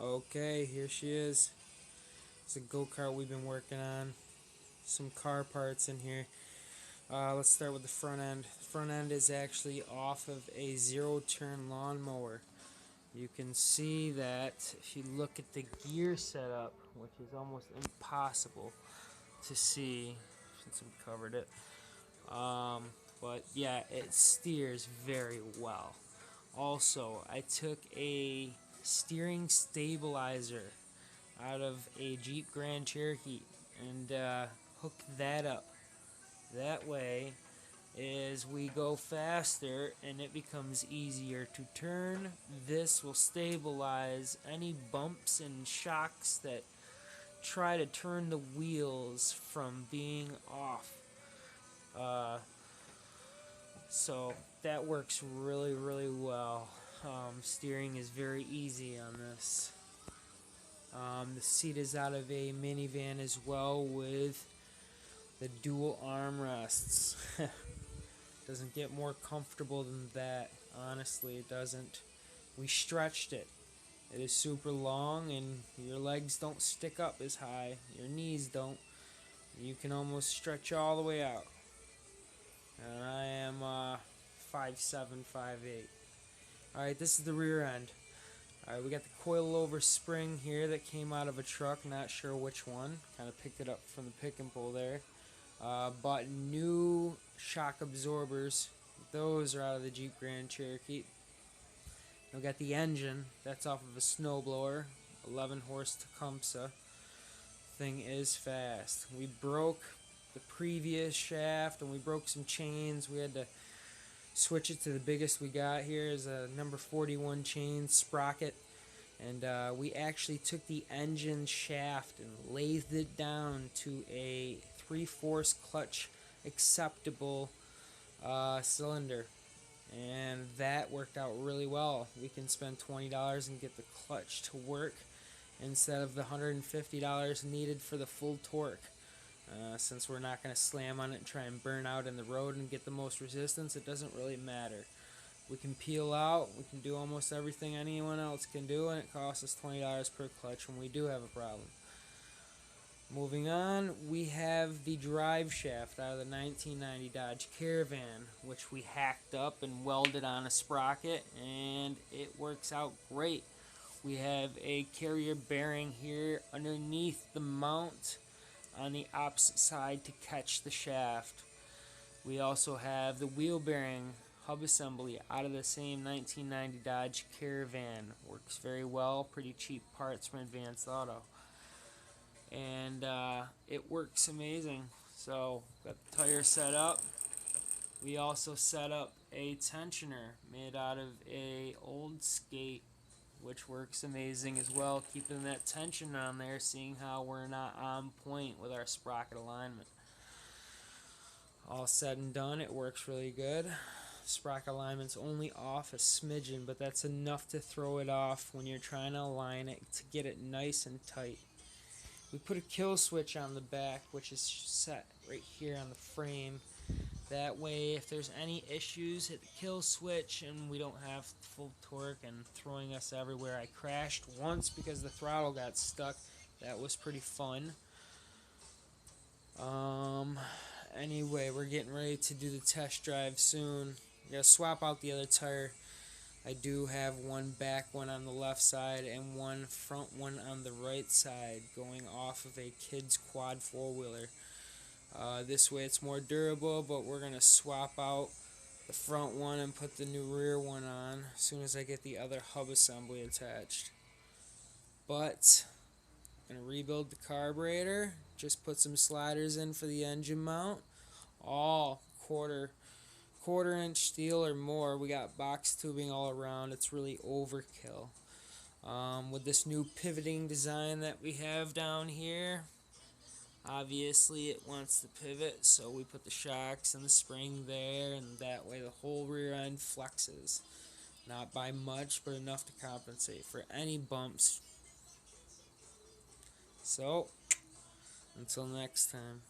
Okay, here she is. It's a go-kart we've been working on. Some car parts in here. Let's start with the front end. The front end is actually off of a zero-turn lawnmower. You can see that if you look at the gear setup, which is almost impossible to see since we covered it. But yeah, it steers very well. Also, I took a steering stabilizer out of a Jeep Grand Cherokee and hook that up. That way, as we go faster and it becomes easier to turn, this will stabilize any bumps and shocks that try to turn the wheels from being off. Uh, so that works really, really well. Steering is very easy on this. The seat is out of a minivan as well with the dual armrests. Doesn't get more comfortable than that. Honestly, it doesn't. We stretched it. It is super long and your legs don't stick up as high. Your knees don't. You can almost stretch all the way out. And I am 5'7", 5'8". Alright, this is the rear end. Alright, we got the coilover spring here that came out of a truck, not sure which one. Kind of picked it up from the pick and pull there. Bought new shock absorbers. Those are out of the Jeep Grand Cherokee. We got the engine. That's off of a snowblower. 11 horse Tecumseh. Thing is fast. We broke the previous shaft and we broke some chains. We had to switch it to the biggest we got here is a number 41 chain sprocket, and we actually took the engine shaft and lathed it down to a 3/4 clutch acceptable cylinder, and that worked out really well. We can spend $20 and get the clutch to work instead of the $150 needed for the full torque. Since we're not going to slam on it and try and burn out in the road and get the most resistance, it doesn't really matter. We can peel out, we can do almost everything anyone else can do, and it costs us $20 per clutch when we do have a problem. Moving on, we have the drive shaft out of the 1990 Dodge Caravan, which we hacked up and welded on a sprocket, and it works out great. We have a carrier bearing here underneath the mount on the opposite side to catch the shaft. We also have the wheel bearing hub assembly out of the same 1990 Dodge Caravan. Works very well, pretty cheap parts from Advanced Auto. And it works amazing. So, got the tire set up. We also set up a tensioner made out of a old skate, which works amazing as well, keeping that tension on there, seeing how we're not on point with our sprocket alignment. All said and done, it works really good. Sprocket alignment's only off a smidgen, but that's enough to throw it off when you're trying to align it to get it nice and tight. We put a kill switch on the back, which is set right here on the frame. That way, if there's any issues, hit the kill switch and we don't have full torque and throwing us everywhere. I crashed once because the throttle got stuck. That was pretty fun. Anyway, we're getting ready to do the test drive soon. We gotta swap out the other tire. I do have one back one on the left side and one front one on the right side going off of a kid's quad four-wheeler. This way it's more durable, but we're going to swap out the front one and put the new rear one on as soon as I get the other hub assembly attached. But I'm going to rebuild the carburetor, just put some sliders in for the engine mount, all quarter inch steel or more. We got box tubing all around. It's really overkill. With this new pivoting design that we have down here, obviously it wants to pivot, so we put the shocks and the spring there, and that way the whole rear end flexes. Not by much, but enough to compensate for any bumps. So, until next time.